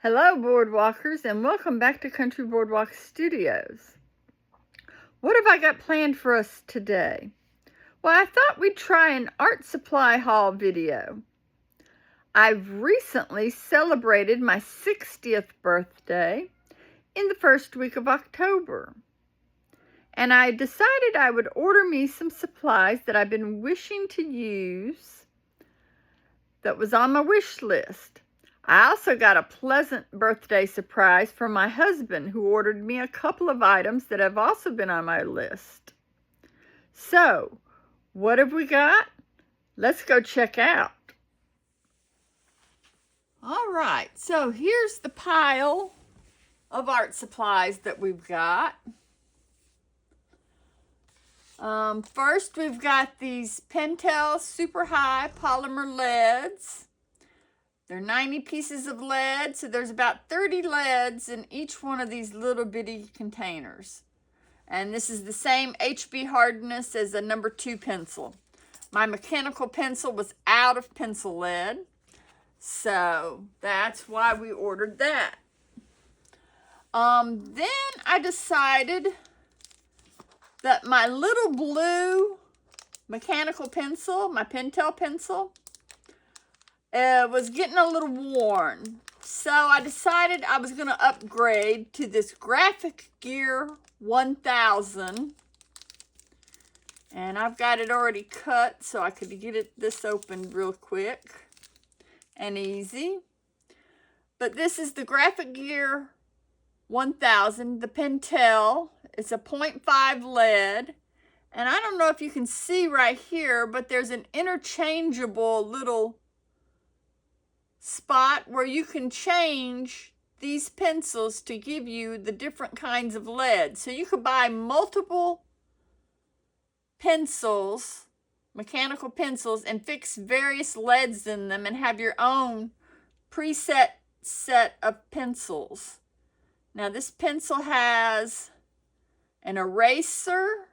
Hello, Boardwalkers, and welcome back to Country Boardwalk Studios. What have I got planned for us today? Well, I thought we'd try an art supply haul video. I've recently celebrated my 60th birthday in the first week of October, and I decided I would order me some supplies that I've been wishing to use that was on my wish list. I also got a pleasant birthday surprise from my husband, who ordered me a couple of items that have also been on my list. So, what have we got? Let's go check out. All right, so here's the pile of art supplies that we've got. First, we've got these Pentel Super High Polymer leads. They're 90 pieces of lead, so there's about 30 leads in each one of these little bitty containers. And this is the same HB hardness as a number 2 pencil. My mechanical pencil was out of pencil lead, so that's why we ordered that. Then I decided that my little blue mechanical pencil, my Pentel pencil, was getting a little worn. So I decided I was going to upgrade to this Graphgear 1000. And I've got it already cut so I could get this opened real quick and easy. But this is the Graphgear 1000, the Pentel. It's a 0.5 lead. And I don't know if you can see right here, but there's an interchangeable little spot where you can change these pencils to give you the different kinds of lead. So you could buy multiple pencils, mechanical pencils, and fix various leads in them and have your own preset set of pencils. Now this pencil has an eraser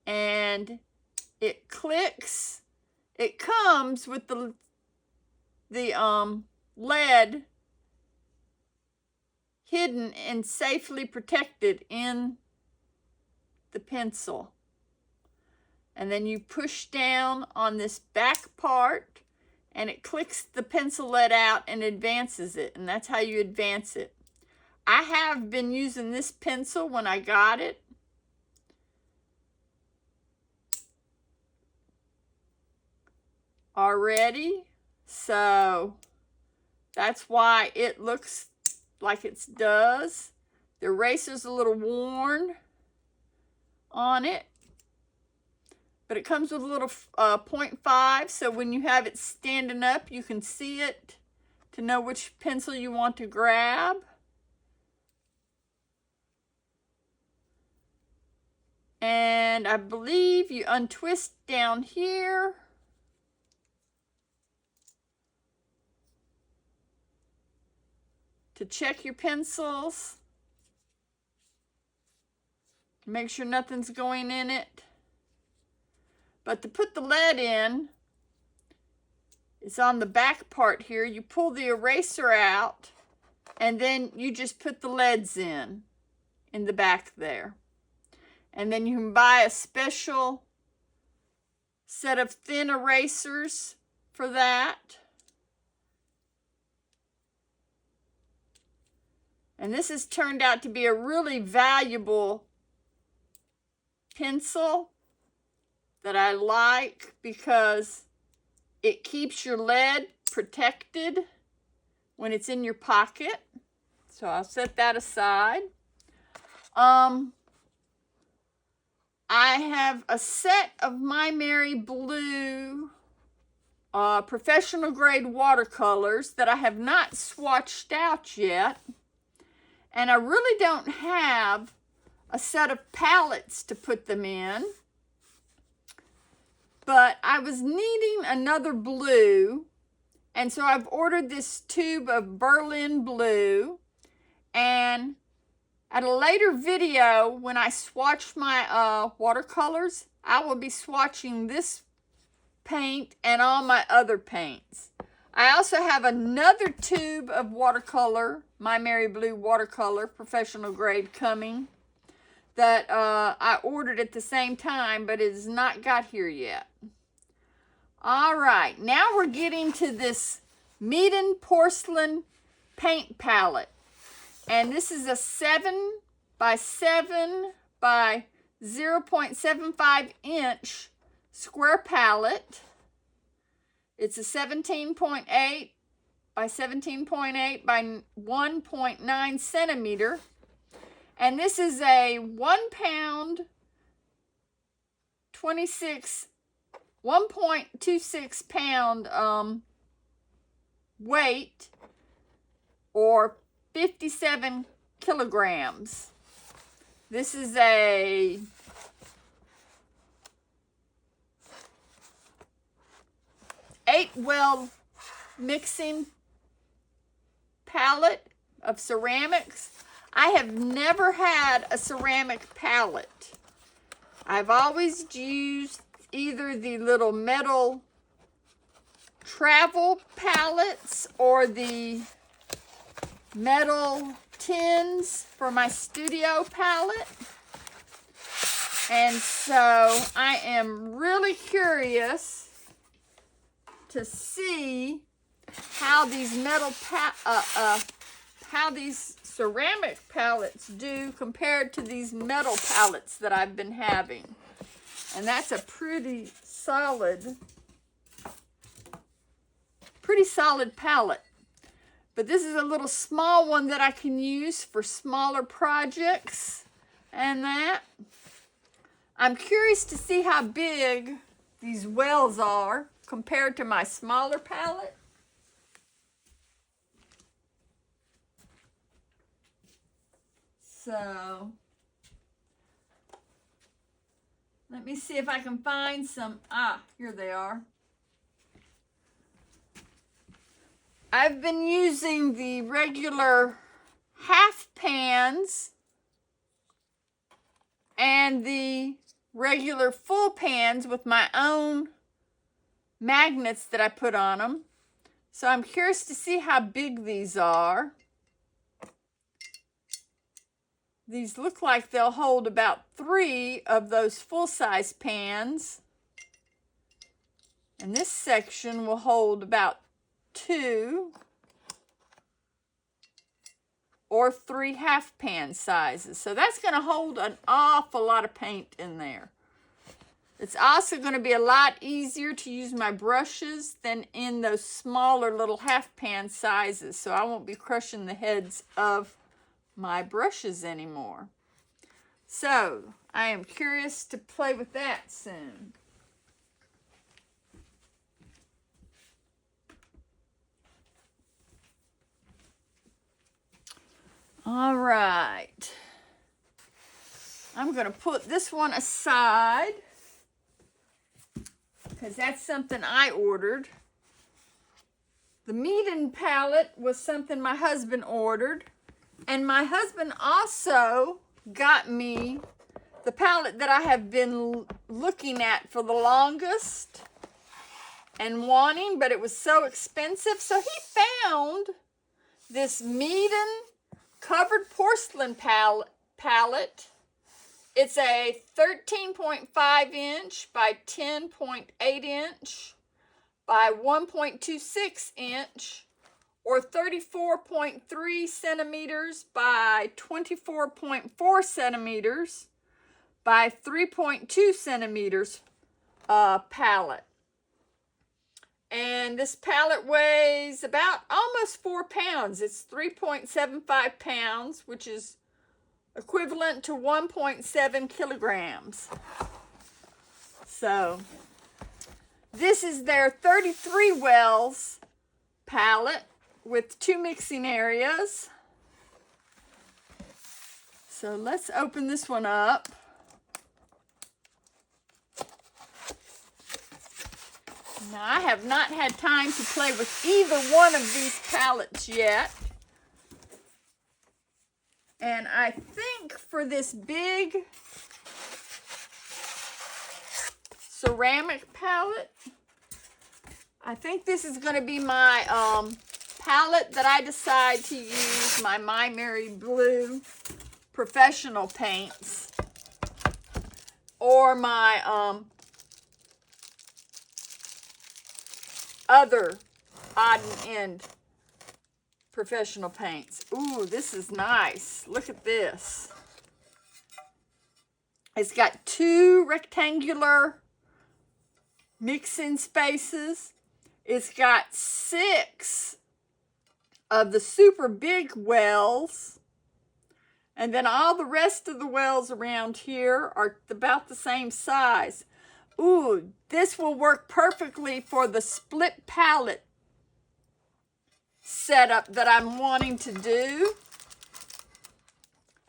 and it clicks. It comes with the lead hidden and safely protected in the pencil. And then you push down on this back part and it clicks the pencil lead out and advances it. And that's how you advance it. I have been using this pencil when I got it. Already, so that's why it looks like it does. The eraser's a little worn on it, but it comes with a little 0.5, so when you have it standing up, you can see it to know which pencil you want to grab. And I believe you untwist down here. To check your pencils, make sure nothing's going in it. But to put the lead in, it's on the back part here. You pull the eraser out and then you just put the leads in the back there. And then you can buy a special set of thin erasers for that. And this has turned out to be a really valuable pencil that I like because it keeps your lead protected when it's in your pocket. So I'll set that aside. I have a set of MaimeriBlu professional grade watercolors that I have not swatched out yet. And I really don't have a set of palettes to put them in. But I was needing another blue. And so I've ordered this tube of Berlin blue. And at a later video, when I swatch my watercolors, I will be swatching this paint and all my other paints. I also have another tube of watercolor, MaimeriBlu watercolor, professional grade, coming that I ordered at the same time, but it has not got here yet. All right, now we're getting to this Meeden porcelain paint palette. And this is a 7 by 7 by 0.75 inch square palette. It's a 17.8 by 17.8 by 1.9 centimeter. And this is a 1 pound, 1.26 pound weight, or 57 kilograms. This is a eight-well mixing palette of ceramics. I have never had a ceramic palette. I've always used either the little metal travel palettes or the metal tins for my studio palette. And so I am really curious to see how these how these ceramic palettes do compared to these metal palettes that I've been having. And that's a pretty solid palette. But this is a little small one that I can use for smaller projects and that. I'm curious to see how big these wells are compared to my smaller palette. So, let me see if I can find some. Here they are. I've been using the regular half pans and the regular full pans with my own magnets that I put on them. So I'm curious to see how big these are. These look like they'll hold about 3 of those full-size pans. And this section will hold about 2 or 3 half pan sizes. So that's going to hold an awful lot of paint in there. It's also going to be a lot easier to use my brushes than in those smaller little half pan sizes. So I won't be crushing the heads of my brushes anymore. So I am curious to play with that soon. All right. I'm going to put this one aside because that's something I ordered. The Meeden palette was something my husband ordered. And my husband also got me the palette that I have been looking at for the longest and wanting, but it was so expensive. So he found this Meeden covered porcelain palette. It's a 13.5 inch by 10.8 inch by 1.26 inch, or 34.3 centimeters by 24.4 centimeters by 3.2 centimeters palette. And this palette weighs about almost 4 pounds. It's 3.75 pounds, which is equivalent to 1.7 kilograms. So this is their 33 wells palette with 2 mixing areas. So let's open this one up. Now, I have not had time to play with either one of these palettes yet. And I think for this big ceramic palette, I think this is going to be my palette that I decide to use, my MaimeriBlu professional paints, or my other odd and end professional paints. Ooh, this is nice. Look at this. It's got 2 rectangular mixing spaces. It's got 6 of the super big wells. And then all the rest of the wells around here are about the same size. Ooh, this will work perfectly for the split palette setup that I'm wanting to do.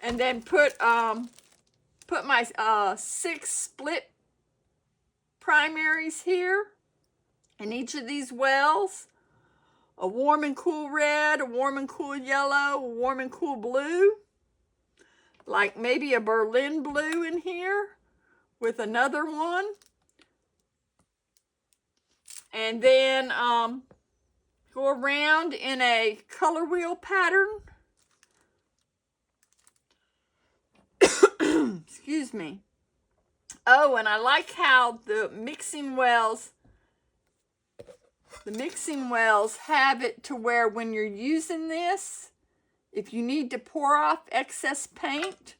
And then put my 6 split primaries here in each of these wells. A warm and cool red, a warm and cool yellow, a warm and cool blue. Like maybe a Berlin blue in here with another one. And then go around in a color wheel pattern. Excuse me. Oh, and I like how the mixing wells have it to where when you're using this, if you need to pour off excess paint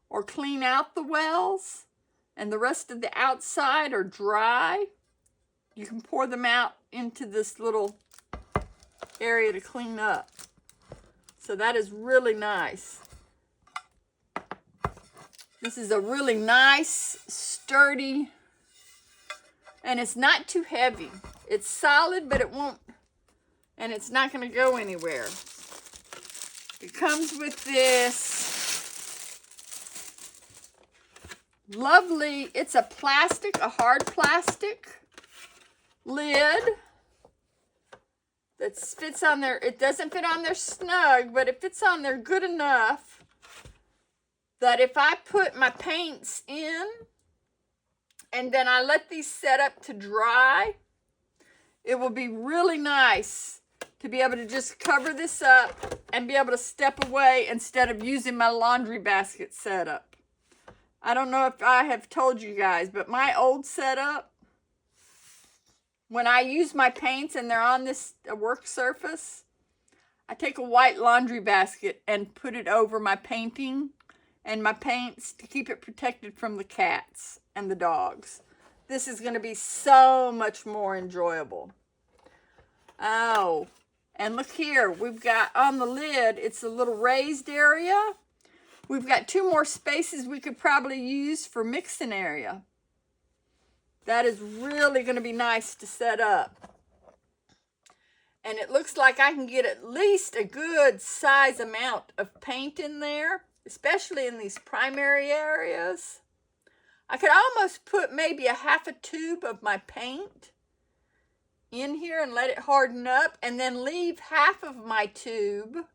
or clean out the wells and the rest of the outside are dry, you can pour them out into this little area to clean up. So that is really nice. This is a really nice, sturdy, and it's not too heavy. It's solid, but it won't, and it's not going to go anywhere. It comes with this lovely, it's a plastic, a hard plastic lid that fits on there. It doesn't fit on there snug, but it fits on there good enough that if I put my paints in and then I let these set up to dry, it will be really nice to be able to just cover this up and be able to step away instead of using my laundry basket setup. I don't know if I have told you guys, but my old setup, when I use my paints and they're on this work surface, I take a white laundry basket and put it over my painting and my paints to keep it protected from the cats and the dogs. This is going to be so much more enjoyable. Oh, and look here. We've got on the lid, it's a little raised area. We've got 2 more spaces we could probably use for mixing area. That is really going to be nice to set up. And it looks like I can get at least a good size amount of paint in there, especially in these primary areas. I could almost put maybe a half a tube of my paint in here and let it harden up, and then leave half of my tube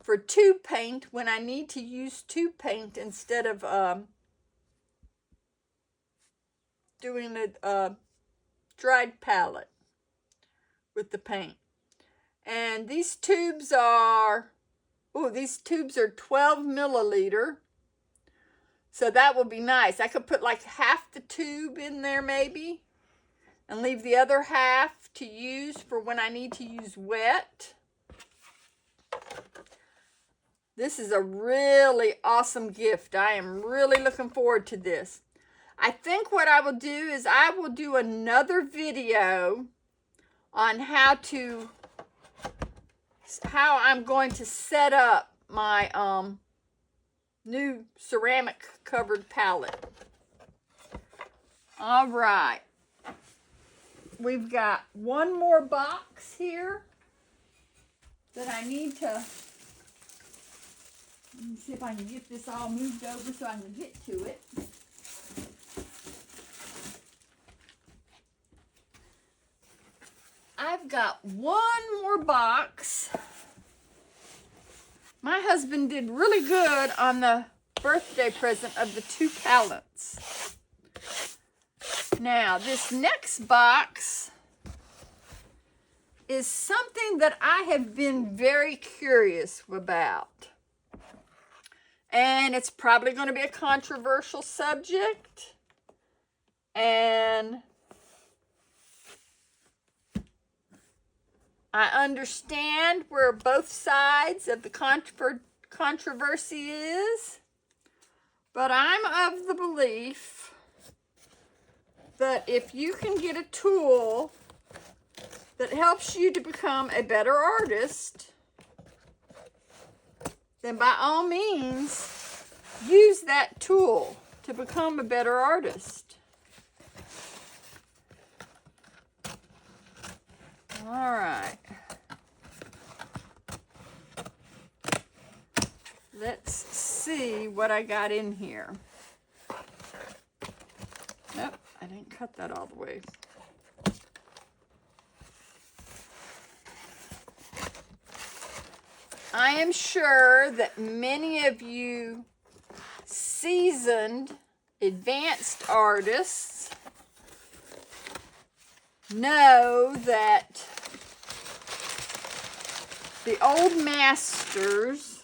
for tube paint when I need to use tube paint instead of doing a dried palette with the paint. And these tubes are, these tubes are 12 milliliter. So that will be nice. I could put like half the tube in there maybe, and leave the other half to use for when I need to use wet. This is a really awesome gift. I am really looking forward to this. I think what I will do is I will do another video on how I'm going to set up my new ceramic covered palette. All right. We've got one more box here that I need to, let me see if I can get this all moved over so I can get to it. I've got one more box. My husband did really good on the birthday present of the 2 palettes. Now, this next box is something that I have been very curious about. And it's probably going to be a controversial subject. And I understand where both sides of the controversy is. But I'm of the belief that if you can get a tool that helps you to become a better artist, then by all means, use that tool to become a better artist. All right. Let's see what I got in here. Nope, I didn't cut that all the way. I am sure that many of you seasoned, advanced artists know that the old masters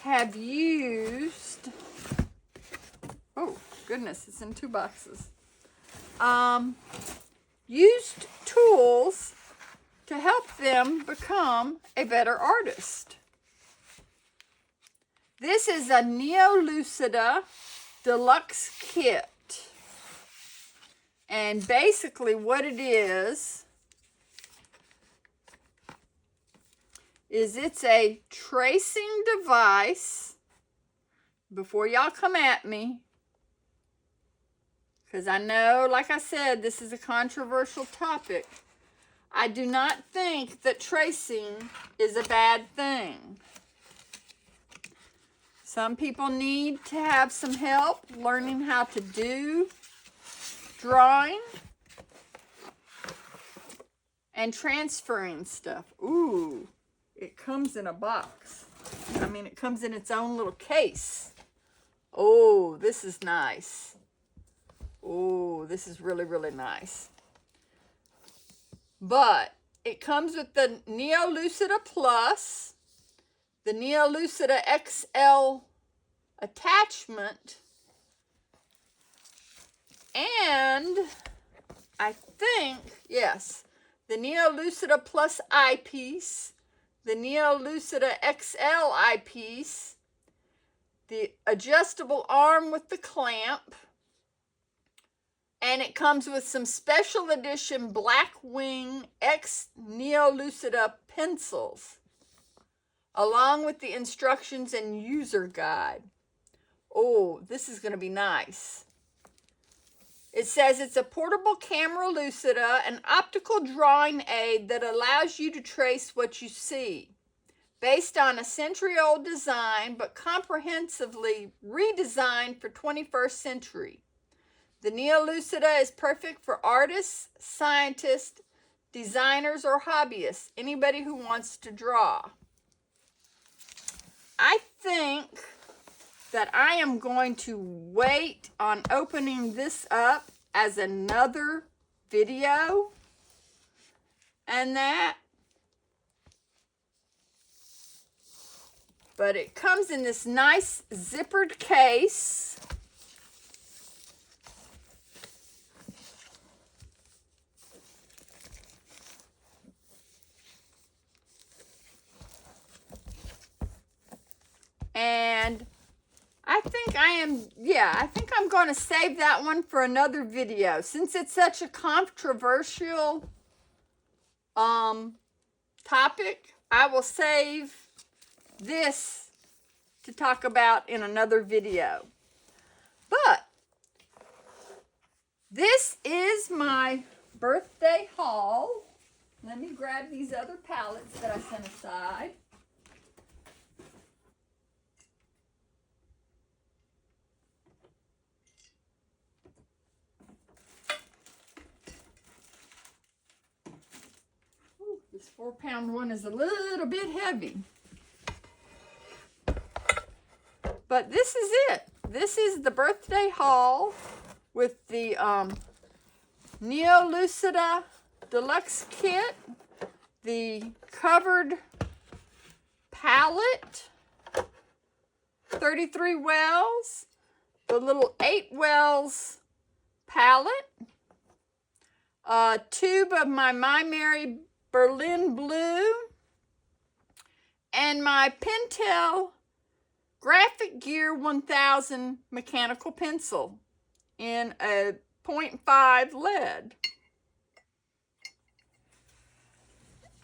have used, oh goodness, it's in 2 boxes, used tools to help them become a better artist. This is a Neolucida Deluxe kit. And basically what it is it's a tracing device. Before y'all come at me, because I know, like I said, this is a controversial topic. I do not think that tracing is a bad thing. Some people need to have some help learning how to do drawing and transferring stuff. Ooh, it comes in a box. I mean, it comes in its own little case. Oh, this is nice. Oh, this is really, really nice. But it comes with the Neolucida Plus, the Neolucida XL attachment, and I think, yes, the Neolucida Plus eyepiece, the Neolucida XL eyepiece, the adjustable arm with the clamp, and it comes with some special edition Blackwing X Neolucida pencils, along with the instructions and user guide. Oh, this is going to be nice. It says it's a portable camera lucida, an optical drawing aid that allows you to trace what you see. Based on a century-old design, but comprehensively redesigned for 21st century. The Neolucida is perfect for artists, scientists, designers, or hobbyists, anybody who wants to draw. I think that I am going to wait on opening this up as another video, and that, but it comes in this nice zippered case. And I think I think I'm going to save that one for another video. Since it's such a controversial topic, I will save this to talk about in another video. But this is my birthday haul. Let me grab these other palettes that I set aside. This 4-pound one is a little bit heavy. But this is it. This is the birthday haul with the Neolucida Deluxe kit, the covered palette, 33 wells, the little 8 wells palette, a tube of my MaimeriBlu, and my Pentel Graphgear 1000 mechanical pencil in a 0.5 lead.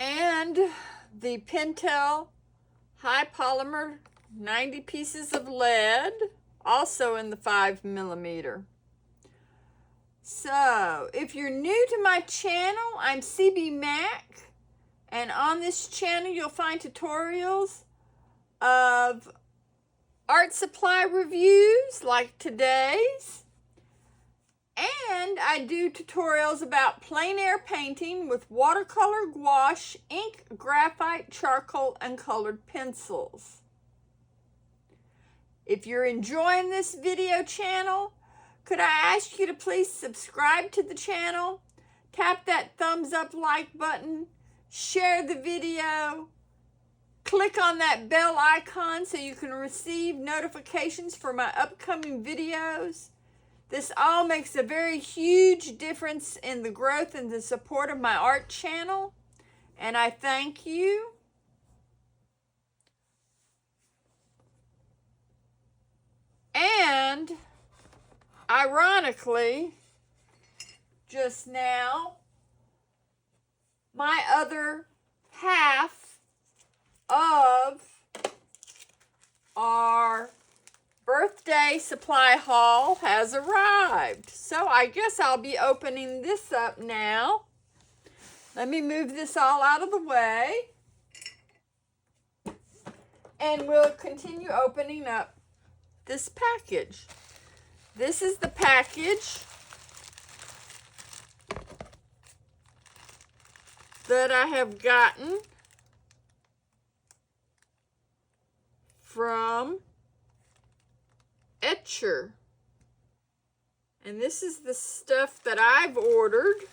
And the Pentel high polymer 90 pieces of lead, also in the 5mm. So, if you're new to my channel, I'm CB Mac, and on this channel you'll find tutorials of art supply reviews like today's, and I do tutorials about plein air painting with watercolor, gouache, ink, graphite, charcoal, and colored pencils. If you're enjoying this video channel, could I ask you to please subscribe to the channel, tap that thumbs up like button, share the video, click on that bell icon so you can receive notifications for my upcoming videos. This all makes a very huge difference in the growth and the support of my art channel, and I thank you. And ironically, just now, my other half of our birthday supply haul has arrived. So I guess I'll be opening this up now. Let me move this all out of the way. And we'll continue opening up this package. This is the package that I have gotten from Etchr. And this is the stuff that I've ordered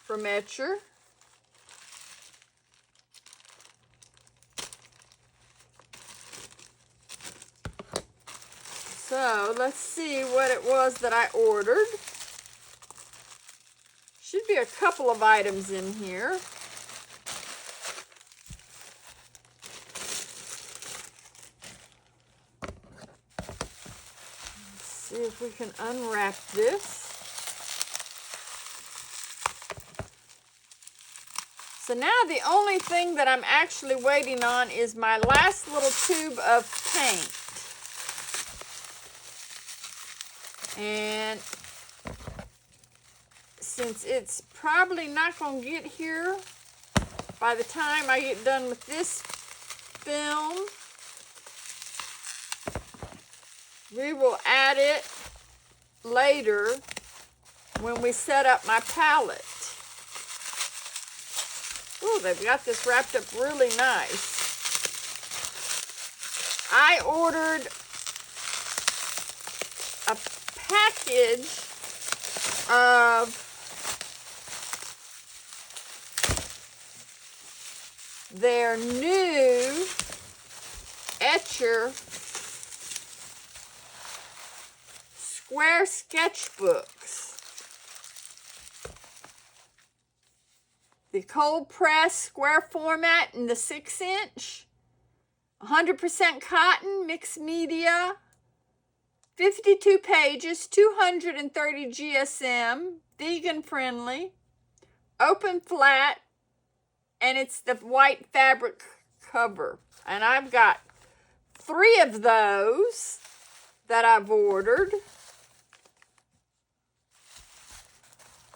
from Etchr. So let's see what it was that I ordered. Should be a couple of items in here. Let's see if we can unwrap this. So now the only thing that I'm actually waiting on is my last little tube of paint. And since it's probably not going to get here by the time I get done with this film, we will add it later when we set up my palette. Oh, they've got this wrapped up really nice. I ordered a package of their new Etchr square sketchbooks. The cold press square format in the 6-inch, 100% cotton, mixed media, 52 pages, 230 GSM, vegan friendly, open flat, and it's the white fabric cover. And I've got 3 of those that I've ordered.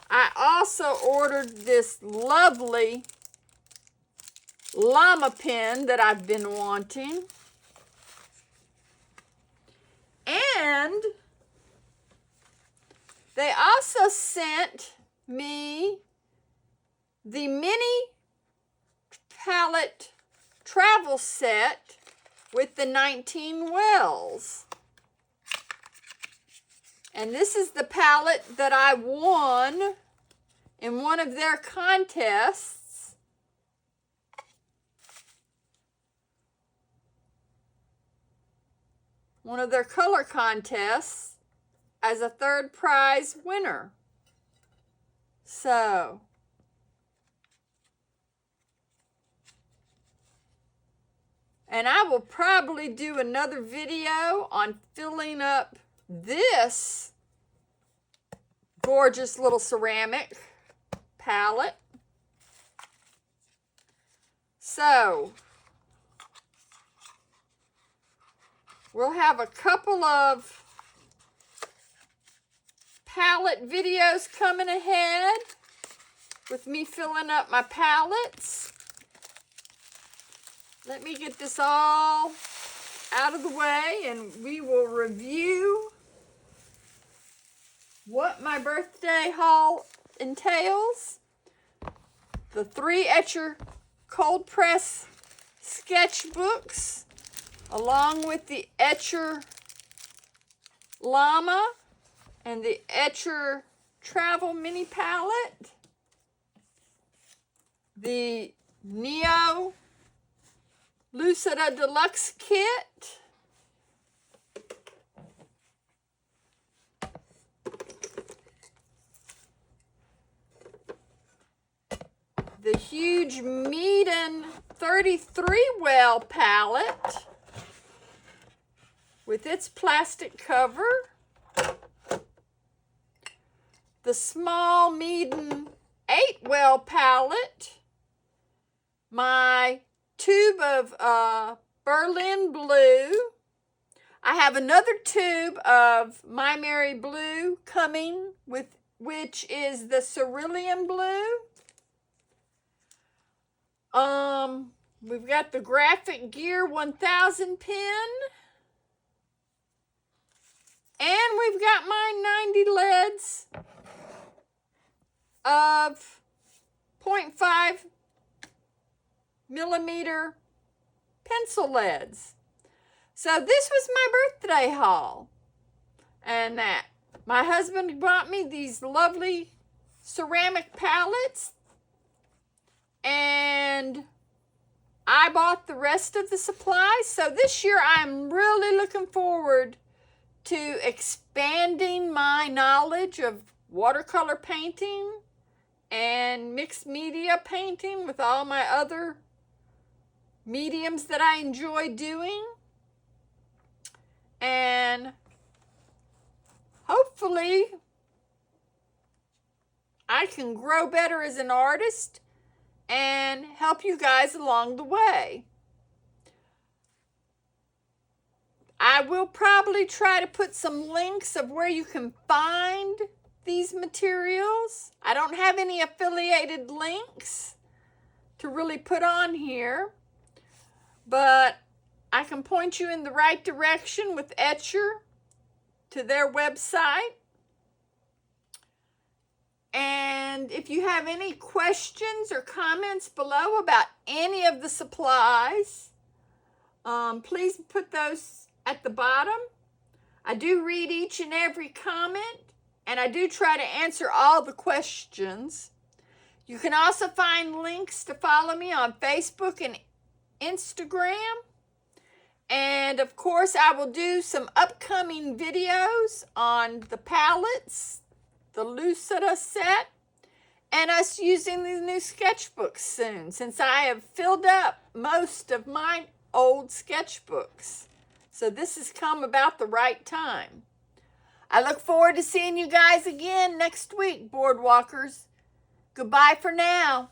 I also ordered this lovely llama pin that I've been wanting. And they also sent me the mini palette travel set with the 19 wells. And this is the palette that I won in one of their contests. One of their color contests as a third prize winner. So, and I will probably do another video on filling up this gorgeous little ceramic palette. So, we'll have a couple of palette videos coming ahead with me filling up my palettes. Let me get this all out of the way and we will review what my birthday haul entails. The 3 Etchr cold press sketchbooks, along with the Etchr Llama and the Etchr Travel Mini Palette, the Neolucida Deluxe Kit, the huge Meeden 33 well palette with its plastic cover, the small Meeden 8 well palette, my tube of Berlin Blue. I have another tube of MaimeriBlu coming, with which is the Cerulean Blue. We've got the Graphgear 1000 pen. And we've got my 90 leads of 0.5 millimeter pencil leads. So this was my birthday haul. And that my husband brought me these lovely ceramic palettes. And I bought the rest of the supplies. So this year I'm really looking forward to expanding my knowledge of watercolor painting and mixed media painting with all my other mediums that I enjoy doing. And hopefully I can grow better as an artist and help you guys along the way. I will probably try to put some links of where you can find these materials. I don't have any affiliated links to really put on here, but I can point you in the right direction with Etchr to their website. And if you have any questions or comments below about any of the supplies, please put those at the bottom. I do read each and every comment, and I do try to answer all the questions. You can also find links to follow me on Facebook and Instagram. And of course, I will do some upcoming videos on the palettes, the Neolucida set, and us using these new sketchbooks soon, since I have filled up most of my old sketchbooks. So this has come about the right time. I look forward to seeing you guys again next week, Boardwalkers. Goodbye for now.